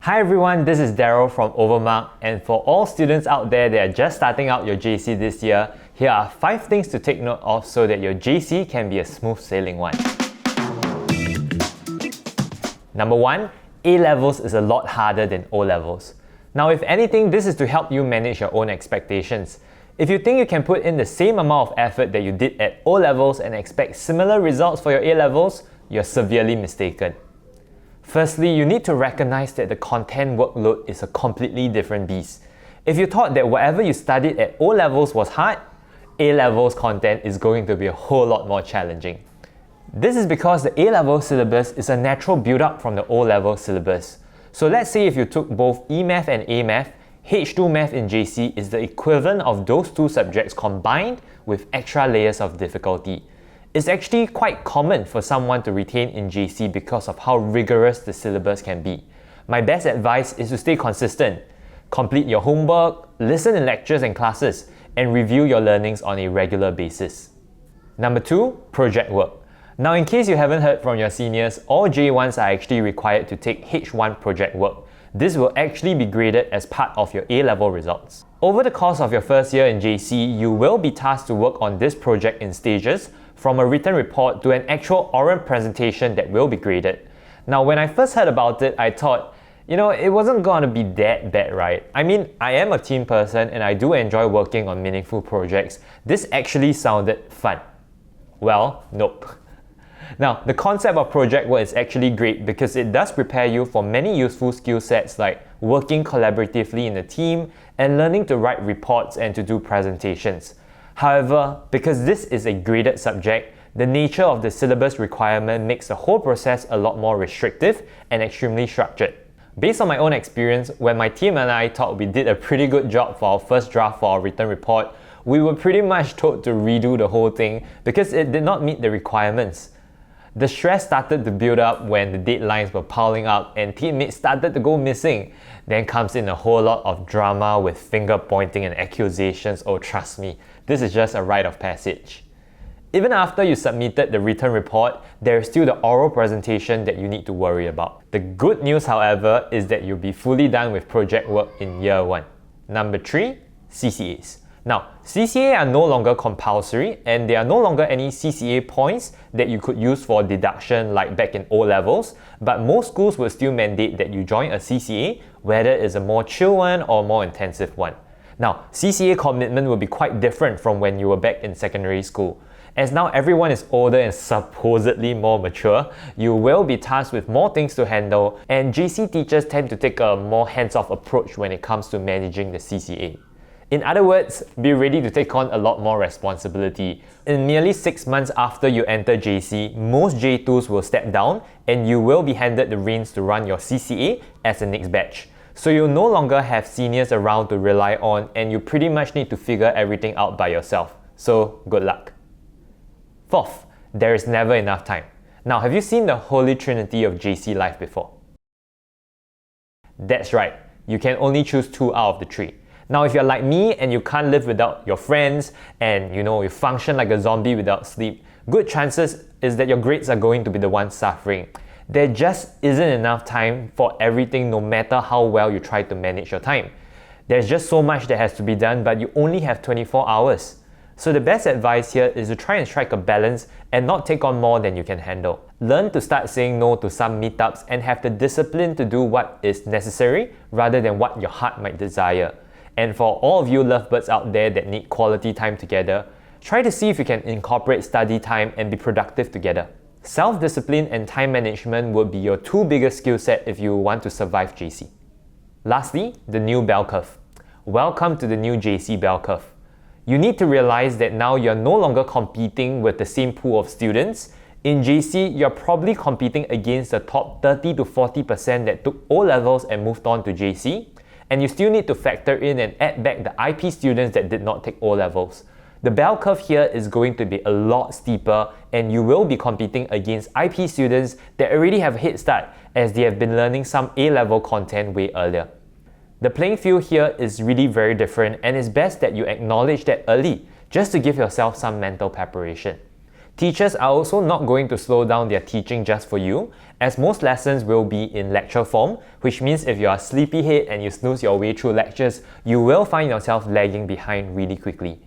Hi everyone, this is Daryl from OVERMUGGED, and for all students out there that are just starting out your JC this year, here are 5 things to take note of so that your JC can be a smooth sailing one. Number 1, A-levels is a lot harder than O-levels. Now if anything, this is to help you manage your own expectations. If you think you can put in the same amount of effort that you did at O-levels and expect similar results for your A-levels, you're severely mistaken. Firstly, you need to recognize that the content workload is a completely different beast. If you thought that whatever you studied at O-levels was hard, A-levels content is going to be a whole lot more challenging. This is because the A-level syllabus is a natural build-up from the O-level syllabus. So let's say if you took both E-Math and A-Math, H2 Math in JC is the equivalent of those two subjects combined with extra layers of difficulty. It's actually quite common for someone to retain in JC because of how rigorous the syllabus can be. My best advice is to stay consistent. Complete your homework, listen in lectures and classes, and review your learnings on a regular basis. Number 2, project work. Now in case you haven't heard from your seniors, all J1s are actually required to take H1 project work. This will actually be graded as part of your A-level results. Over the course of your first year in JC, you will be tasked to work on this project in stages, from a written report to an actual oral presentation that will be graded. Now when I first heard about it, I thought, it wasn't gonna be that bad, right? I mean, I am a team person and I do enjoy working on meaningful projects. This actually sounded fun. Well, nope. Now, the concept of project work is actually great because it does prepare you for many useful skill sets like working collaboratively in a team and learning to write reports and to do presentations. However, because this is a graded subject, the nature of the syllabus requirement makes the whole process a lot more restrictive and extremely structured. Based on my own experience, when my team and I thought we did a pretty good job for our first draft for our written report, we were pretty much told to redo the whole thing because it did not meet the requirements. The stress started to build up when the deadlines were piling up and teammates started to go missing. Then comes in a whole lot of drama with finger pointing and accusations. Oh, trust me, this is just a rite of passage. Even after you submitted the written report, there is still the oral presentation that you need to worry about. The good news, however, is that you'll be fully done with project work in year 1. Number 3, CCAs. Now, CCA are no longer compulsory and there are no longer any CCA points that you could use for deduction like back in O-levels, but most schools will still mandate that you join a CCA, whether it's a more chill one or more intensive one. Now, CCA commitment will be quite different from when you were back in secondary school. As now everyone is older and supposedly more mature, you will be tasked with more things to handle, and JC teachers tend to take a more hands-off approach when it comes to managing the CCA. In other words, be ready to take on a lot more responsibility. In nearly 6 months after you enter JC, most J2s will step down and you will be handed the reins to run your CCA as the next batch. So you'll no longer have seniors around to rely on and you pretty much need to figure everything out by yourself. So good luck. 4th, there is never enough time. Now, have you seen the holy trinity of JC life before? That's right, you can only choose 2 out of the 3. Now, if you're like me and you can't live without your friends and you function like a zombie without sleep, good chances is that your grades are going to be the ones suffering. There just isn't enough time for everything no matter how well you try to manage your time. There's just so much that has to be done, but you only have 24 hours. So the best advice here is to try and strike a balance and not take on more than you can handle. Learn to start saying no to some meetups and have the discipline to do what is necessary rather than what your heart might desire. And for all of you lovebirds out there that need quality time together, try to see if you can incorporate study time and be productive together. Self-discipline and time management would be your 2 biggest skill sets if you want to survive JC. Lastly, the new bell curve. Welcome to the new JC bell curve. You need to realize that now you're no longer competing with the same pool of students. In JC, you're probably competing against the top 30 to 40% that took O-levels and moved on to JC. And you still need to factor in and add back the IP students that did not take O-levels. The bell curve here is going to be a lot steeper and you will be competing against IP students that already have a head start as they have been learning some A-level content way earlier. The playing field here is really very different and it's best that you acknowledge that early just to give yourself some mental preparation. Teachers are also not going to slow down their teaching just for you, as most lessons will be in lecture form, which means if you are a sleepyhead and you snooze your way through lectures, you will find yourself lagging behind really quickly.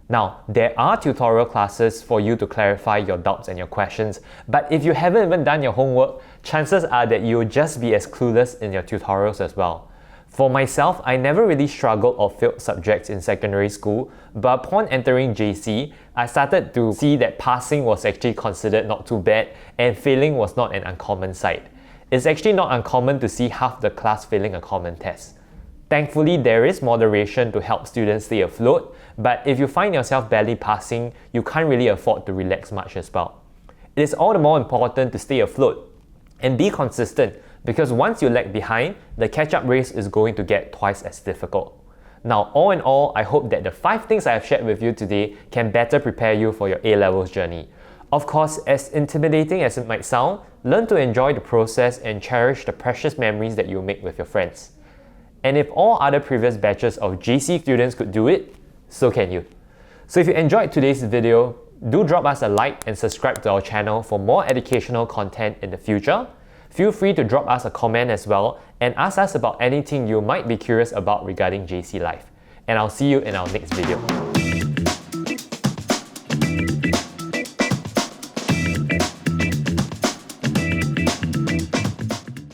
Now, there are tutorial classes for you to clarify your doubts and your questions, but if you haven't even done your homework, chances are that you'll just be as clueless in your tutorials as well. For myself, I never really struggled or failed subjects in secondary school, but upon entering JC, I started to see that passing was actually considered not too bad and failing was not an uncommon sight. It's actually not uncommon to see half the class failing a common test. Thankfully, there is moderation to help students stay afloat, but if you find yourself barely passing, you can't really afford to relax much as well. It is all the more important to stay afloat and be consistent, because once you lag behind, the catch-up race is going to get twice as difficult. Now, all in all, I hope that the 5 things I have shared with you today can better prepare you for your A-levels journey. Of course, as intimidating as it might sound, learn to enjoy the process and cherish the precious memories that you make with your friends. And if all other previous batches of JC students could do it, so can you. So if you enjoyed today's video, do drop us a like and subscribe to our channel for more educational content in the future. Feel free to drop us a comment as well and ask us about anything you might be curious about regarding JC life. And I'll see you in our next video.